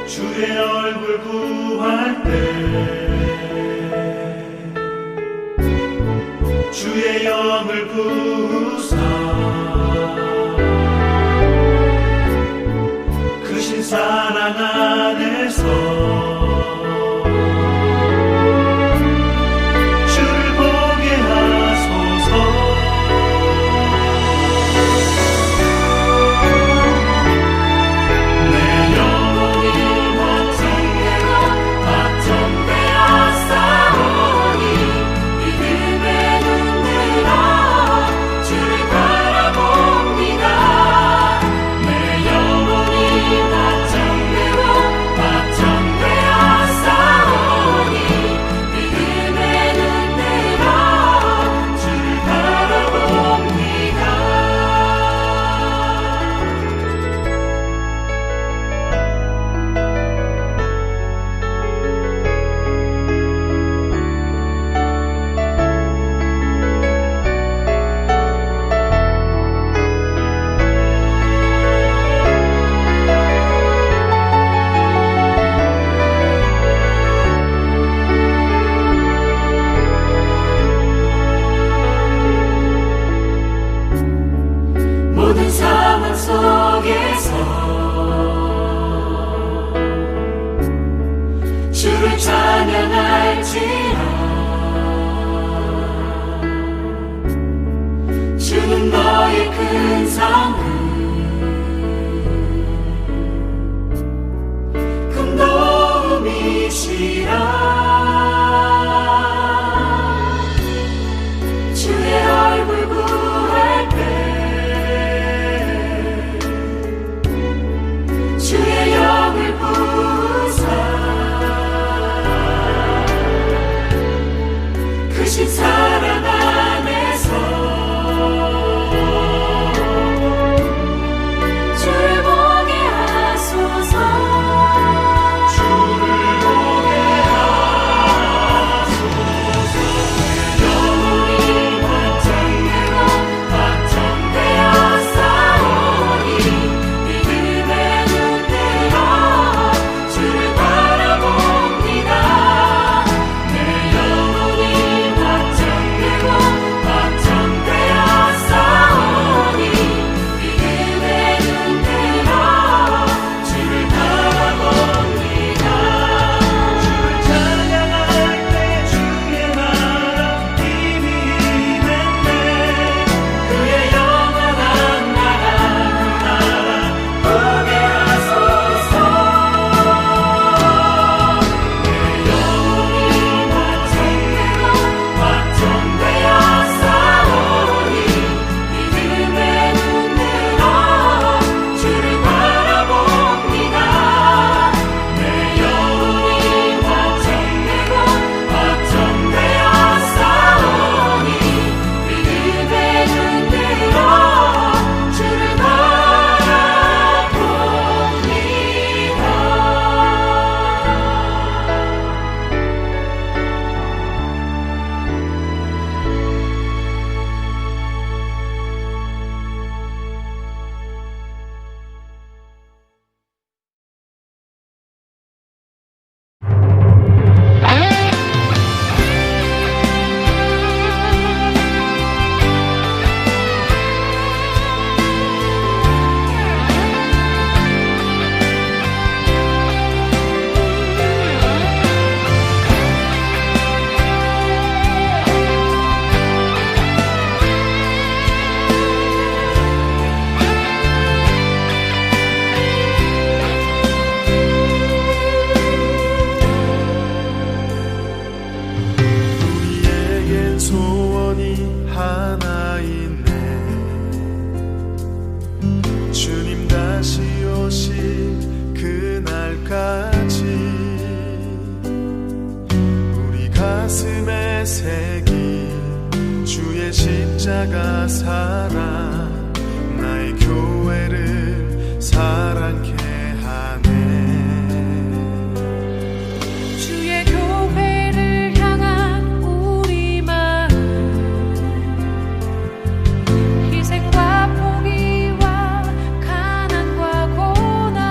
주의 얼굴 구할 때 주의 영을 부으사 크신 사랑 안에서 주를 찬양할지라 주는 너의 큰 성을 큰 도움이시라 주의 얼굴 구할 때 주의 영을 부으사 크신 사랑 안에서 주를 보게 하소서 주를 보게 하소서 영혼이 확장되고 확정되어 싸우니 믿음의 눈 들어 주를 바라봅니다 내 영혼이 새긴 주의 십자가 사랑 나의 교회를 사랑케 하네 주의 교회를 향한 우리 마음 희생과 포기와 가난과 고난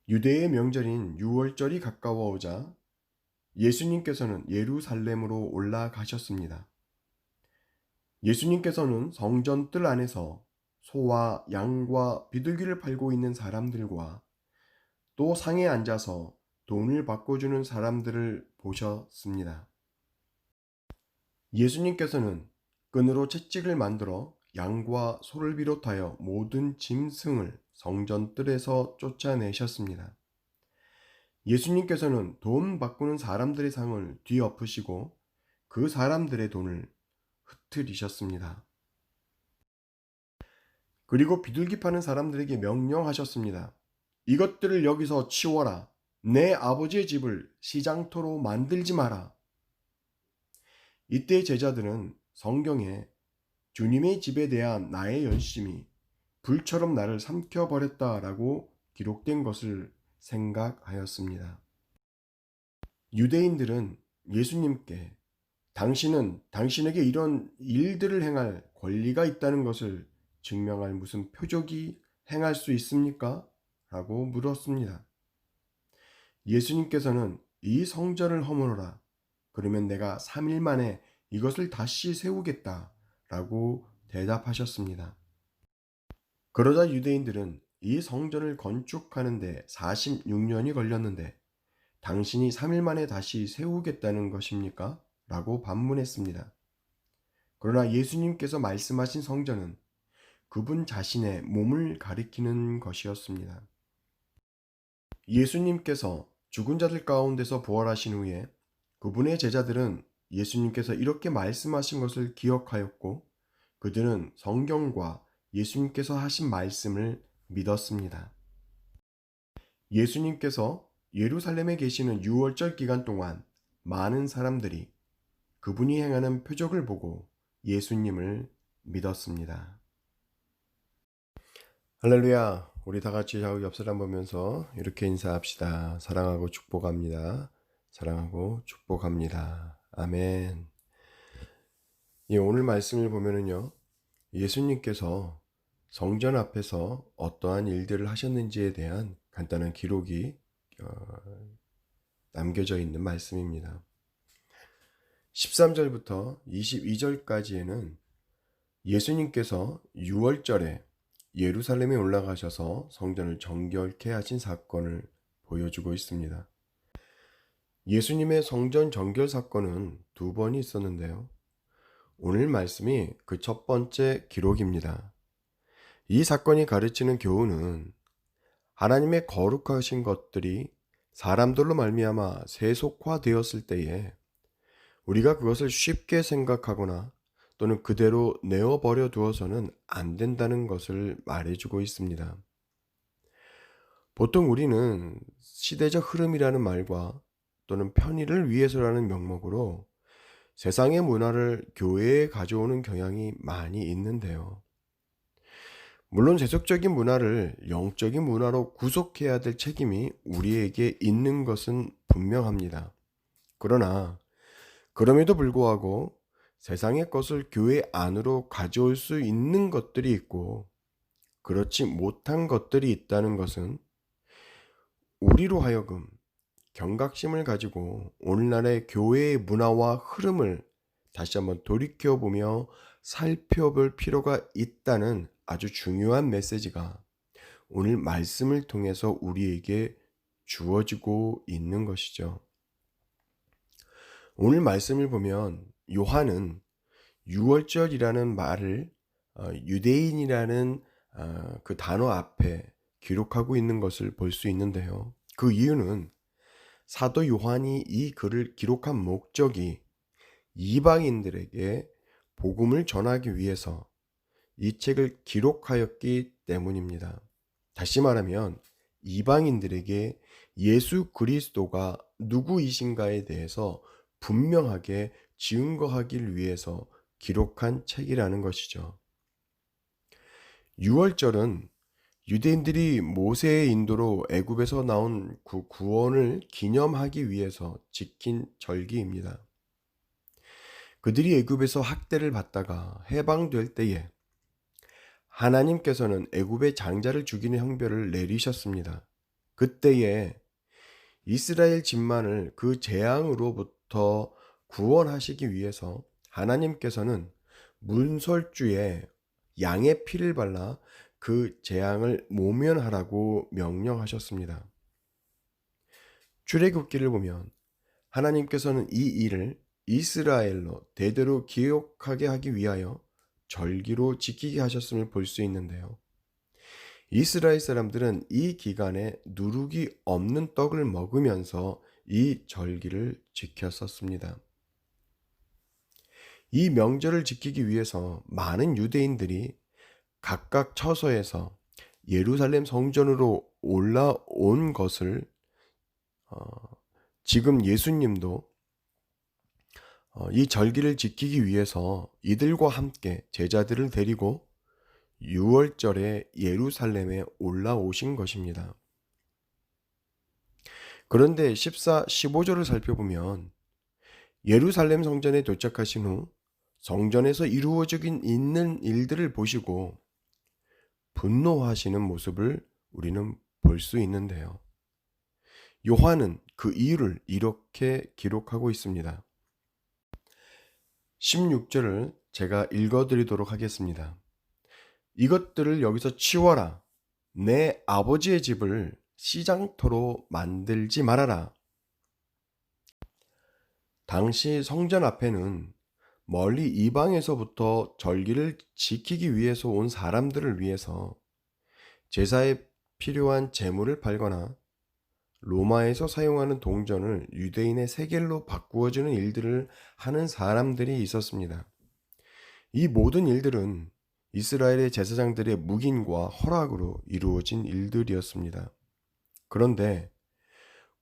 유대의 명절인 유월절이 가까워오자 예수님께서는 예루살렘으로 올라가셨습니다. 예수님께서는 성전 뜰 안에서 소와 양과 비둘기를 팔고 있는 사람들과 또 상에 앉아서 돈을 바꿔주는 사람들을 보셨습니다. 예수님께서는 끈으로 채찍을 만들어 양과 소를 비롯하여 모든 짐승을 성전 뜰에서 쫓아내셨습니다. 예수님께서는 돈 바꾸는 사람들의 상을 뒤엎으시고 그 사람들의 돈을 흩트리셨습니다. 그리고 비둘기 파는 사람들에게 명령하셨습니다. 이것들을 여기서 치워라. 내 아버지의 집을 시장터로 만들지 마라. 이때 제자들은 성경에 주님의 집에 대한 나의 열심이 불처럼 나를 삼켜버렸다라고 기록된 것을 생각하였습니다. 유대인들은 예수님께 당신은 당신에게 이런 일들을 행할 권리가 있다는 것을 증명할 무슨 표적이 행할 수 있습니까? 라고 물었습니다. 예수님께서는 이 성전을 허물어라. 그러면 내가 3일 만에 이것을 다시 세우겠다. 라고 대답하셨습니다. 그러자 유대인들은 이 성전을 건축하는데 46년이 걸렸는데 당신이 3일 만에 다시 세우겠다는 것입니까? 라고 반문했습니다. 그러나 예수님께서 말씀하신 성전은 그분 자신의 몸을 가리키는 것이었습니다. 예수님께서 죽은 자들 가운데서 부활하신 후에 그분의 제자들은 예수님께서 이렇게 말씀하신 것을 기억하였고 그들은 성경과 예수님께서 하신 말씀을 믿었습니다. 예수님께서 예루살렘에 계시는 유월절 기간 동안 많은 사람들이 그분이 행하는 표적을 보고 예수님을 믿었습니다. 할렐루야. 우리 다 같이 좌우 옆 사람 보면서 이렇게 인사합시다. 사랑하고 축복합니다. 사랑하고 축복합니다. 아멘. 오늘 말씀을 보면은요, 예수님께서 성전 앞에서 어떠한 일들을 하셨는지에 대한 간단한 기록이 남겨져 있는 말씀입니다. 13절부터 22절까지에는 예수님께서 6월절에 예루살렘에 올라가셔서 성전을 정결케 하신 사건을 보여주고 있습니다. 예수님의 성전 정결 사건은 2번이 있었는데요. 오늘 말씀이 그 첫 번째 기록입니다. 이 사건이 가르치는 교훈은 하나님의 거룩하신 것들이 사람들로 말미암아 세속화되었을 때에 우리가 그것을 쉽게 생각하거나 또는 그대로 내어버려 두어서는 안 된다는 것을 말해주고 있습니다. 보통 우리는 시대적 흐름이라는 말과 또는 편의를 위해서라는 명목으로 세상의 문화를 교회에 가져오는 경향이 많이 있는데요. 물론 세속적인 문화를 영적인 문화로 구속해야 될 책임이 우리에게 있는 것은 분명합니다. 그러나 그럼에도 불구하고 세상의 것을 교회 안으로 가져올 수 있는 것들이 있고 그렇지 못한 것들이 있다는 것은 우리로 하여금 경각심을 가지고 오늘날의 교회의 문화와 흐름을 다시 한번 돌이켜보며 살펴볼 필요가 있다는 아주 중요한 메시지가 오늘 말씀을 통해서 우리에게 주어지고 있는 것이죠. 오늘 말씀을 보면 요한은 유월절이라는 말을 유대인이라는 그 단어 앞에 기록하고 있는 것을 볼 수 있는데요. 그 이유는 사도 요한이 이 글을 기록한 목적이 이방인들에게 복음을 전하기 위해서 이 책을 기록하였기 때문입니다. 다시 말하면 이방인들에게 예수 그리스도가 누구이신가에 대해서 분명하게 증거하기 위해서 기록한 책이라는 것이죠. 유월절은 유대인들이 모세의 인도로 애굽에서 나온 그 구원을 기념하기 위해서 지킨 절기입니다. 그들이 애굽에서 학대를 받다가 해방될 때에 하나님께서는 애굽의 장자를 죽이는 형벌을 내리셨습니다. 그때에 이스라엘 집만을 그 재앙으로부터 구원하시기 위해서 하나님께서는 문설주에 양의 피를 발라 그 재앙을 모면하라고 명령하셨습니다. 출애굽기를 보면 하나님께서는 이 일을 이스라엘로 대대로 기억하게 하기 위하여 절기로 지키게 하셨음을 볼 수 있는데요. 이스라엘 사람들은 이 기간에 누룩이 없는 떡을 먹으면서 이 절기를 지켰었습니다. 이 명절을 지키기 위해서 많은 유대인들이 각각 처소에서 예루살렘 성전으로 올라온 것을 지금 예수님도 이 절기를 지키기 위해서 이들과 함께 제자들을 데리고 6월절에 예루살렘에 올라오신 것입니다. 그런데 14, 15절을 살펴보면 예루살렘 성전에 도착하신 후 성전에서 이루어져 있는 일들을 보시고 분노하시는 모습을 우리는 볼 수 있는데요. 요한은 그 이유를 이렇게 기록하고 있습니다. 16절을 제가 읽어드리도록 하겠습니다. 이것들을 여기서 치워라. 내 아버지의 집을 시장터로 만들지 말아라. 당시 성전 앞에는 멀리 이방에서부터 절기를 지키기 위해서 온 사람들을 위해서 제사에 필요한 제물을 팔거나 로마에서 사용하는 동전을 유대인의 세겔로 바꾸어주는 일들을 하는 사람들이 있었습니다. 이 모든 일들은 이스라엘의 제사장들의 묵인과 허락으로 이루어진 일들이었습니다. 그런데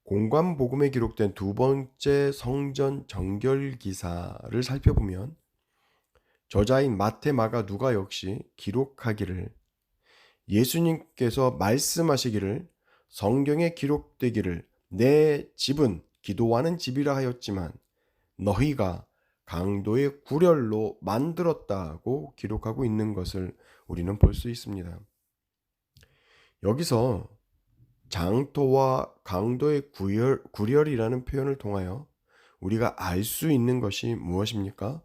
공관복음에 기록된 두 번째 성전 정결 기사를 살펴보면 저자인 마태, 마가, 누가 역시 기록하기를 예수님께서 말씀하시기를 성경에 기록되기를 내 집은 기도하는 집이라 하였지만 너희가 강도의 구렬로 만들었다고 기록하고 있는 것을 우리는 볼 수 있습니다. 여기서 장터와 강도의 구렬이라는 표현을 통하여 우리가 알 수 있는 것이 무엇입니까?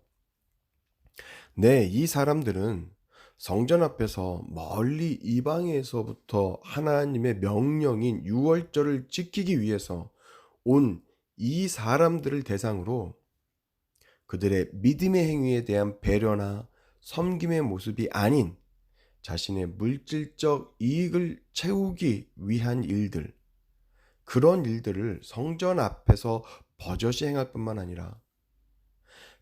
네, 이 사람들은 성전 앞에서 멀리 이방에서부터 하나님의 명령인 유월절을 지키기 위해서 온 이 사람들을 대상으로 그들의 믿음의 행위에 대한 배려나 섬김의 모습이 아닌 자신의 물질적 이익을 채우기 위한 일들, 그런 일들을 성전 앞에서 버젓이 행할 뿐만 아니라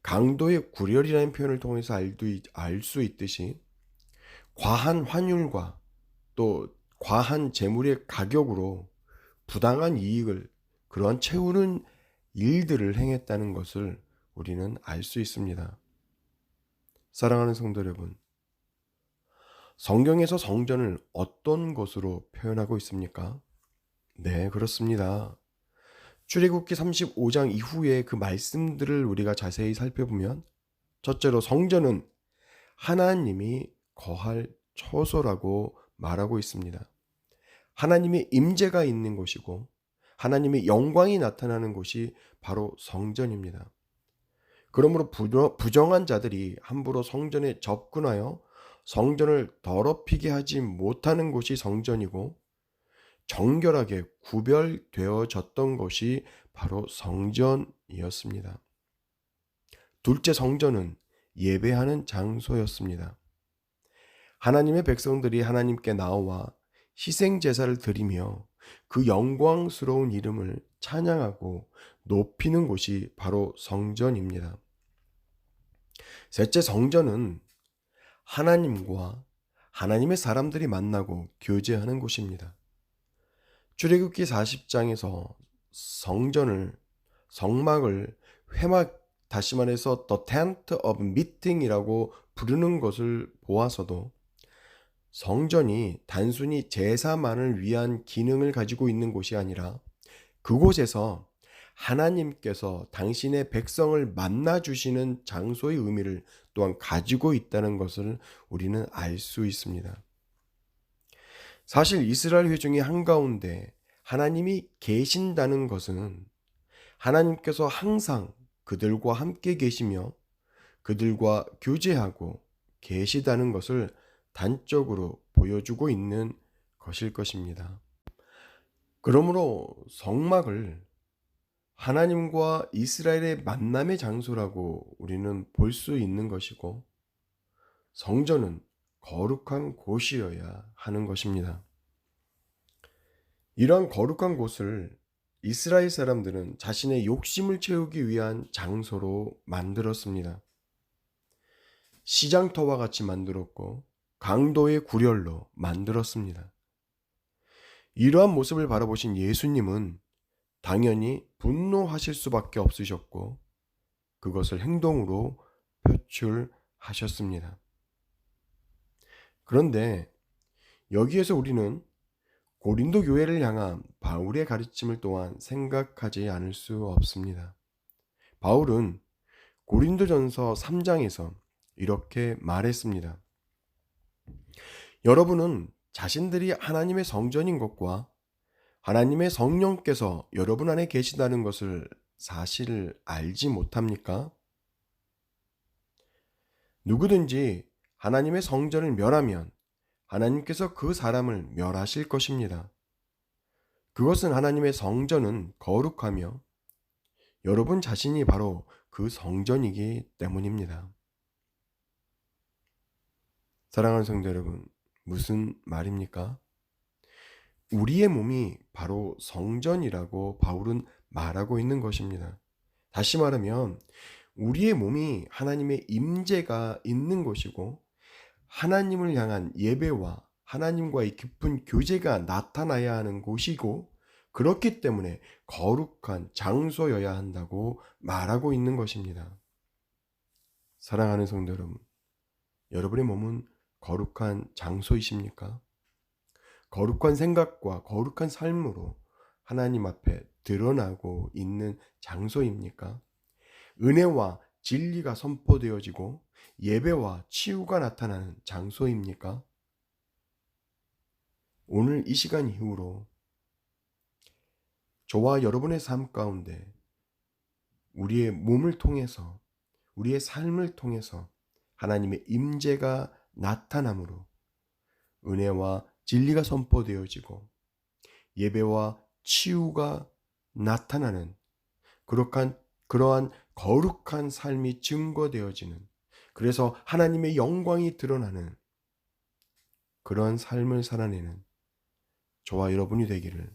강도의 구렬이라는 표현을 통해서 알 수 있듯이 과한 환율과 또 과한 재물의 가격으로 부당한 이익을 그런 채우는 일들을 행했다는 것을 우리는 알 수 있습니다. 사랑하는 성도 여러분, 성경에서 성전을 어떤 것으로 표현하고 있습니까? 네, 그렇습니다. 출애굽기 35장 이후에 그 말씀들을 우리가 자세히 살펴보면 첫째로 성전은 하나님이 거할 처소라고 말하고 있습니다. 하나님의 임재가 있는 곳이고 하나님의 영광이 나타나는 곳이 바로 성전입니다. 그러므로 부정한 자들이 함부로 성전에 접근하여 성전을 더럽히게 하지 못하는 곳이 성전이고 정결하게 구별되어졌던 것이 바로 성전이었습니다. 둘째, 성전은 예배하는 장소였습니다. 하나님의 백성들이 하나님께 나와 희생 제사를 드리며 그 영광스러운 이름을 찬양하고 높이는 곳이 바로 성전입니다. 셋째, 성전은 하나님과 하나님의 사람들이 만나고 교제하는 곳입니다. 출애굽기 40장에서 성막을 회막, 다시 말해서 The Tent of Meeting이라고 부르는 것을 보아서도 성전이 단순히 제사만을 위한 기능을 가지고 있는 곳이 아니라 그곳에서 하나님께서 당신의 백성을 만나주시는 장소의 의미를 또한 가지고 있다는 것을 우리는 알 수 있습니다. 사실 이스라엘 회중이 한가운데 하나님이 계신다는 것은 하나님께서 항상 그들과 함께 계시며 그들과 교제하고 계시다는 것을 단적으로 보여주고 있는 것일 것입니다. 그러므로 성막을 하나님과 이스라엘의 만남의 장소라고 우리는 볼 수 있는 것이고, 성전은 거룩한 곳이어야 하는 것입니다. 이러한 거룩한 곳을 이스라엘 사람들은 자신의 욕심을 채우기 위한 장소로 만들었습니다. 시장터와 같이 만들었고 강도의 구렬로 만들었습니다. 이러한 모습을 바라보신 예수님은 당연히 분노하실 수밖에 없으셨고 그것을 행동으로 표출하셨습니다. 그런데 여기에서 우리는 고린도 교회를 향한 바울의 가르침을 또한 생각하지 않을 수 없습니다. 바울은 고린도전서 3장에서 이렇게 말했습니다. 여러분은 자신들이 하나님의 성전인 것과 하나님의 성령께서 여러분 안에 계시다는 것을 사실 알지 못합니까? 누구든지 하나님의 성전을 멸하면 하나님께서 그 사람을 멸하실 것입니다. 그것은 하나님의 성전은 거룩하며 여러분 자신이 바로 그 성전이기 때문입니다. 사랑하는 성도 여러분, 무슨 말입니까? 우리의 몸이 바로 성전이라고 바울은 말하고 있는 것입니다. 다시 말하면 우리의 몸이 하나님의 임재가 있는 것이고 하나님을 향한 예배와 하나님과의 깊은 교제가 나타나야 하는 곳이고, 그렇기 때문에 거룩한 장소여야 한다고 말하고 있는 것입니다. 사랑하는 성도 여러분, 여러분의 몸은 거룩한 장소이십니까? 거룩한 생각과 거룩한 삶으로 하나님 앞에 드러나고 있는 장소입니까? 은혜와 진리가 선포되어지고 예배와 치유가 나타나는 장소입니까? 오늘 이 시간 이후로 저와 여러분의 삶 가운데 우리의 몸을 통해서, 우리의 삶을 통해서 하나님의 임재가 나타남으로 은혜와 진리가 선포되어지고 예배와 치유가 나타나는 그러한 거룩한 삶이 증거되어지는, 그래서 하나님의 영광이 드러나는 그러한 삶을 살아내는 저와 여러분이 되기를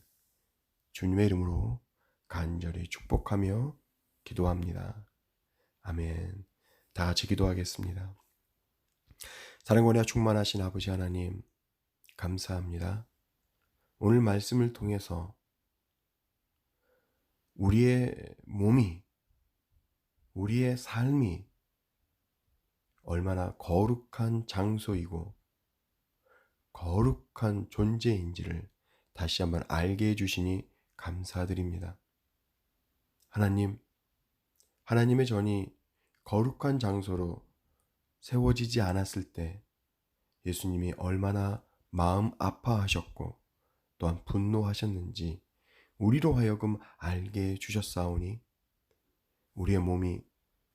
주님의 이름으로 간절히 축복하며 기도합니다. 아멘. 다 같이 기도하겠습니다. 사랑과 은혜가 충만하신 아버지 하나님, 감사합니다. 오늘 말씀을 통해서 우리의 몸이, 우리의 삶이 얼마나 거룩한 장소이고 거룩한 존재인지를 다시 한번 알게 해주시니 감사드립니다. 하나님, 하나님의 전이 거룩한 장소로 세워지지 않았을 때 예수님이 얼마나 마음 아파하셨고 또한 분노하셨는지 우리로 하여금 알게 해주셨사오니 우리의 몸이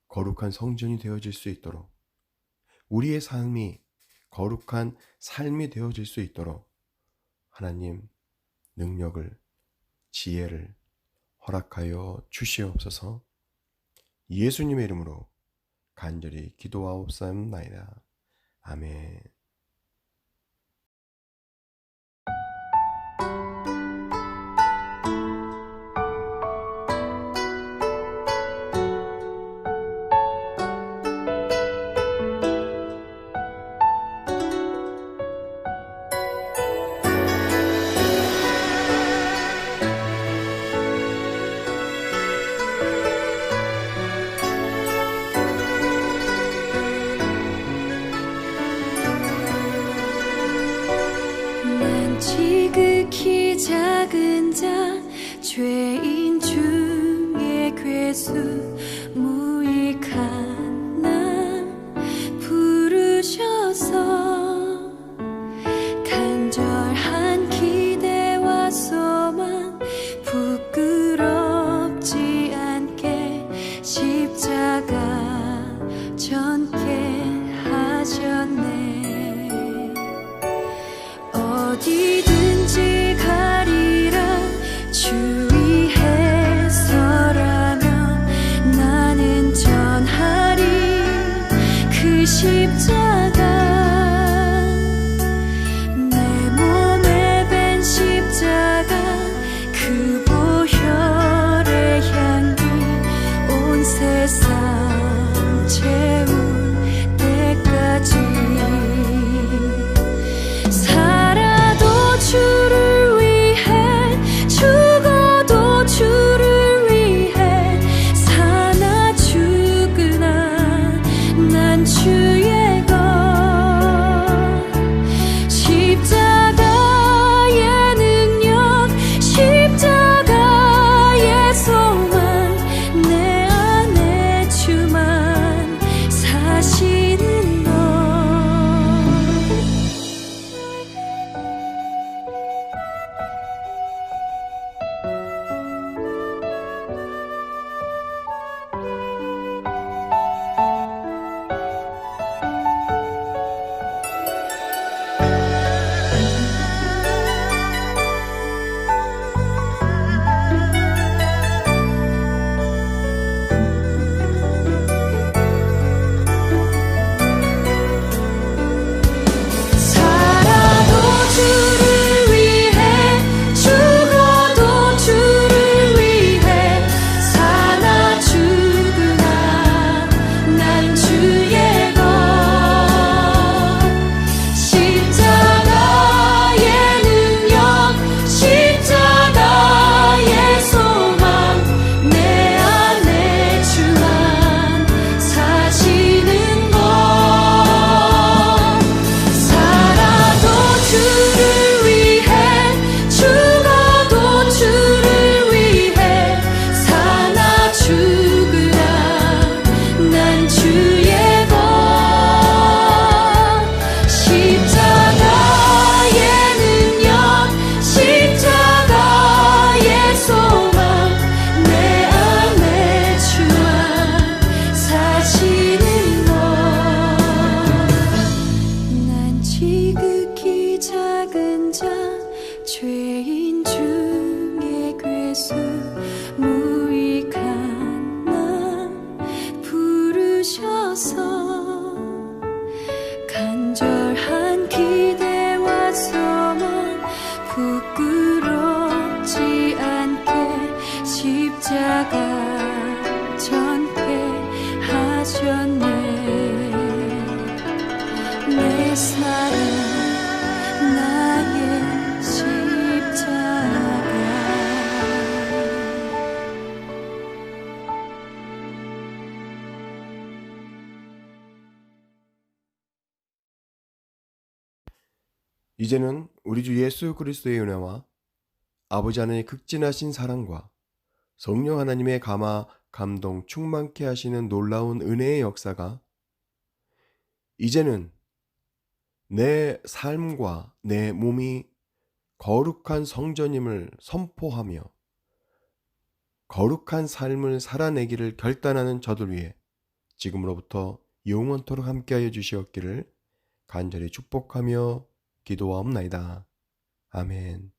거룩한 성전이 되어질 수 있도록, 우리의 삶이 거룩한 삶이 되어질 수 있도록 하나님 능력을, 지혜를 허락하여 주시옵소서. 예수님의 이름으로 간절히 기도하옵사옵나이다. 아멘. 난 지극히 작은 자, 죄인 중에 괴수, 무익한 나 부르셔서 간절한 기대와 소망 죄인 중에 괴수 무익한 나 부르셔서 간절한 기대와 소망 부끄럽지 않게 십자가 전폐하셨네. 내 사랑 나의 십자가. 이제는 우리 주 예수 그리스도의 은혜와 아버지 하나님의 극진하신 사랑과 성령 하나님의 감화, 감동, 충만케 하시는 놀라운 은혜의 역사가 이제는 내 삶과 내 몸이 거룩한 성전임을 선포하며 거룩한 삶을 살아내기를 결단하는 저들 위해 지금으로부터 영원토록 함께하여 주시옵기를 간절히 축복하며 기도하옵나이다. 아멘.